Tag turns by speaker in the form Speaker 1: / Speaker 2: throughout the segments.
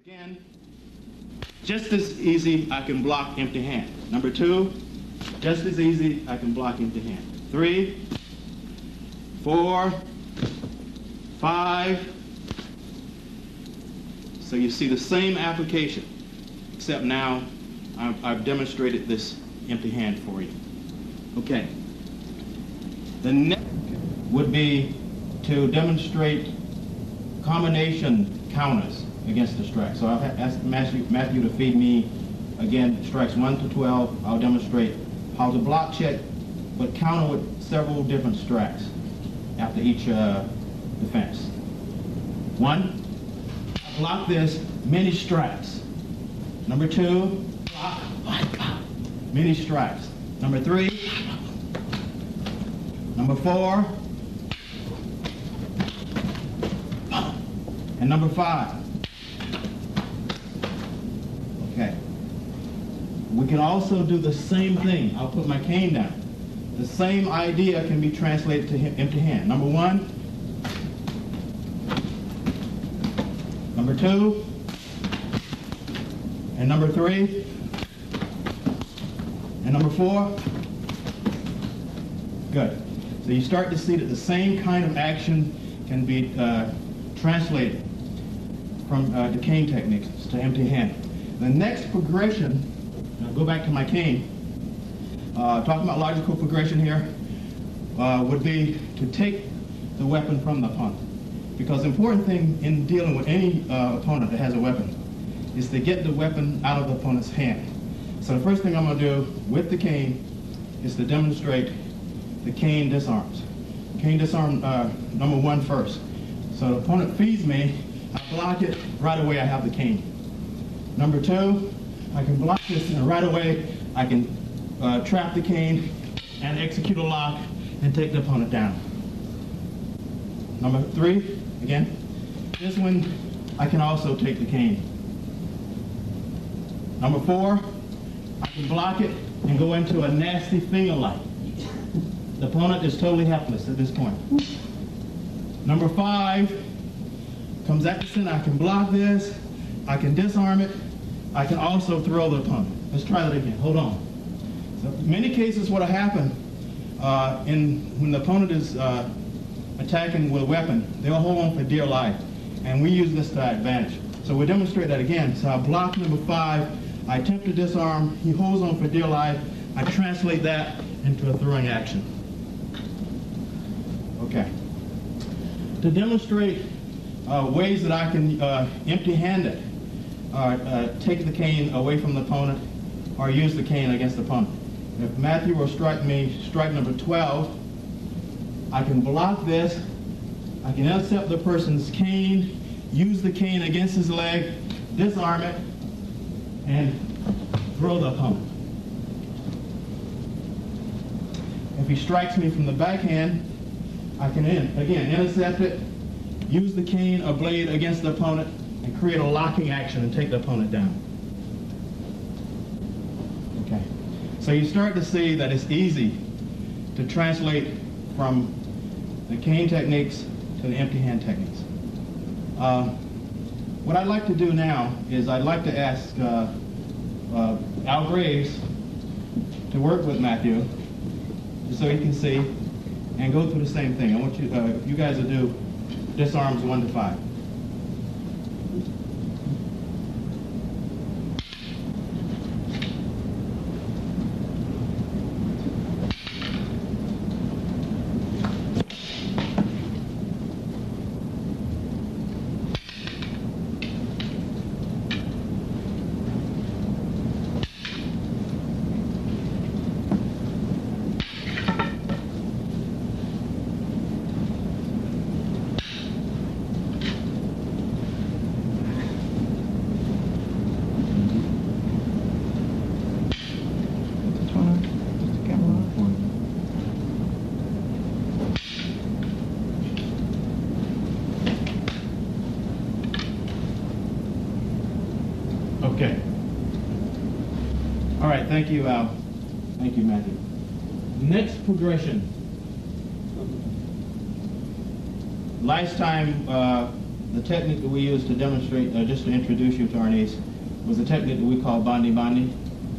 Speaker 1: Again, just as easy, I can block empty hand. Number 2, just as easy, I can block empty hand. 3, 4, 5. So you see the same application, except now I've demonstrated this empty hand for you. Okay. The next would be to demonstrate combination counters against the strike. So I've asked Matthew to feed me, again, strikes 1 to 12. I'll demonstrate how to block check, but counter with several different strikes after each defense. 1, block this, many strikes. Number 2, block, many strikes. Number 3, number 4, and number 5. Okay. We can also do the same thing. I'll put my cane down. The same idea can be translated to empty hand. Number 1, number 2, and number 3, and number 4. Good. So you start to see that the same kind of action can be translated from the cane techniques to empty hand. The next progression, I'll go back to my cane, talking about logical progression here, would be to take the weapon from the opponent. Because the important thing in dealing with any opponent that has a weapon is to get the weapon out of the opponent's hand. So the first thing I'm going to do with the cane is to demonstrate the cane disarms. Cane disarm number 1 first. So the opponent feeds me, I block it, right away I have the cane. Number 2, I can block this and right away I can trap the cane and execute a lock and take the opponent down. Number 3, again, this one I can also take the cane. Number 4, I can block it and go into a nasty finger lock. The opponent is totally helpless at this point. Number 5 comes at the center. I can block this. I can disarm it. I can also throw the opponent. Let's try that again. Hold on. So in many cases what will happen when the opponent is attacking with a weapon, they'll hold on for dear life. And we use this to our advantage. So we'll demonstrate that again. So I block number 5. I attempt to disarm. He holds on for dear life. I translate that into a throwing action. Okay. To demonstrate ways that I can empty-hand it, take the cane away from the opponent, or use the cane against the opponent. If Matthew will strike me, strike number 12, I can block this, I can intercept the person's cane, use the cane against his leg, disarm it, and throw the opponent. If he strikes me from the backhand, I can, again, intercept it, use the cane or blade against the opponent, and create a locking action and take the opponent down. Okay. So you start to see that it's easy to translate from the cane techniques to the empty hand techniques. What I'd like to do now is I'd like to ask Al Graves to work with Matthew so he can see and go through the same thing. I want you guys to do disarms 1 to 5. Okay. All right, thank you, Al. Thank you, Matthew. Next progression. Last time the technique that we used to demonstrate, just to introduce you to Arnis, was a technique that we call bandi bandi.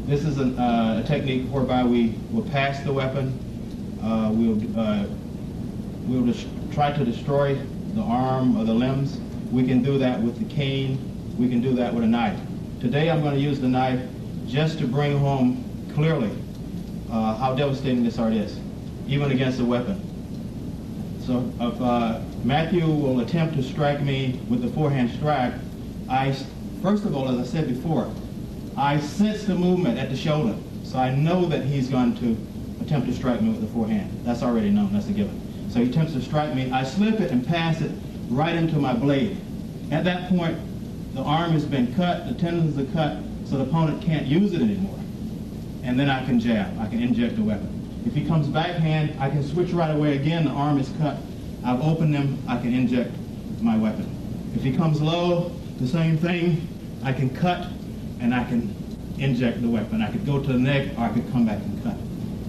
Speaker 1: This is a technique whereby we will pass the weapon. We'll try to destroy the arm or the limbs. We can do that with the cane. We can do that with a knife. Today I'm going to use the knife just to bring home clearly how devastating this art is, even against a weapon. So if Matthew will attempt to strike me with the forehand strike, first of all, as I said before, I sense the movement at the shoulder, so I know that he's going to attempt to strike me with the forehand. That's already known, that's a given. So he attempts to strike me, I slip it and pass it right into my blade. At that point, the arm has been cut, the tendons are cut, so the opponent can't use it anymore. And then I can jab, I can inject the weapon. If he comes backhand, I can switch right away again, the arm is cut. I've opened him, I can inject my weapon. If he comes low, the same thing, I can cut and I can inject the weapon. I could go to the neck or I could come back and cut.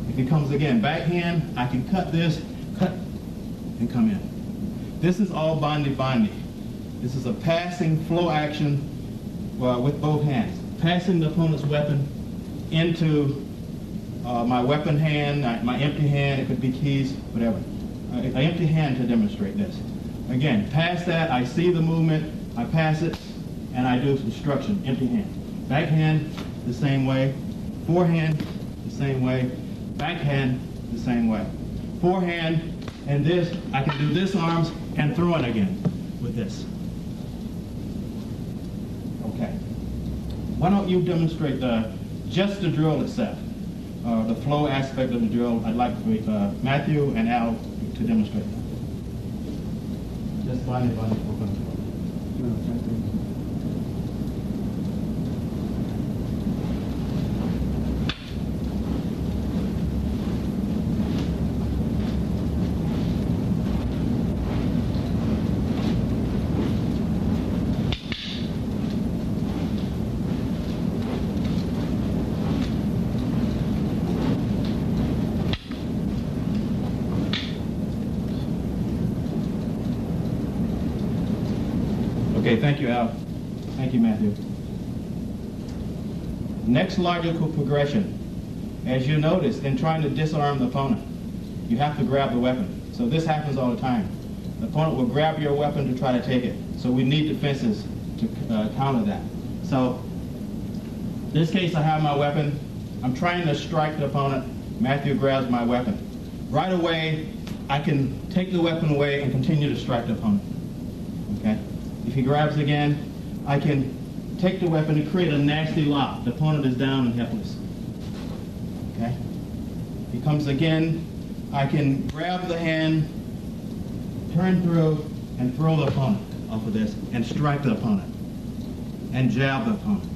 Speaker 1: If he comes again backhand, I can cut this, cut, and come in. This is all bandi bandi. This is a passing flow action with both hands. Passing the opponent's weapon into my weapon hand, my empty hand, it could be keys, whatever. An empty hand to demonstrate this. Again, pass that, I see the movement, I pass it, and I do instruction, empty hand. Backhand, the same way. Forehand, the same way. Backhand, the same way. Forehand, and this, I can do this arms and throw it again with this. Okay. Why don't you demonstrate just the drill itself, the flow aspect of the drill. I'd like Matthew and Al to demonstrate that. Just bandi bandi. Okay, thank you, Al. Thank you, Matthew. Next logical progression. As you notice, in trying to disarm the opponent, you have to grab the weapon. So this happens all the time. The opponent will grab your weapon to try to take it. So we need defenses to counter that. So in this case, I have my weapon. I'm trying to strike the opponent. Matthew grabs my weapon. Right away, I can take the weapon away and continue to strike the opponent. Okay? If he grabs again, I can take the weapon and create a nasty lock. The opponent is down and helpless. Okay? If he comes again, I can grab the hand, turn through, and throw the opponent off of this, and strike the opponent, and jab the opponent.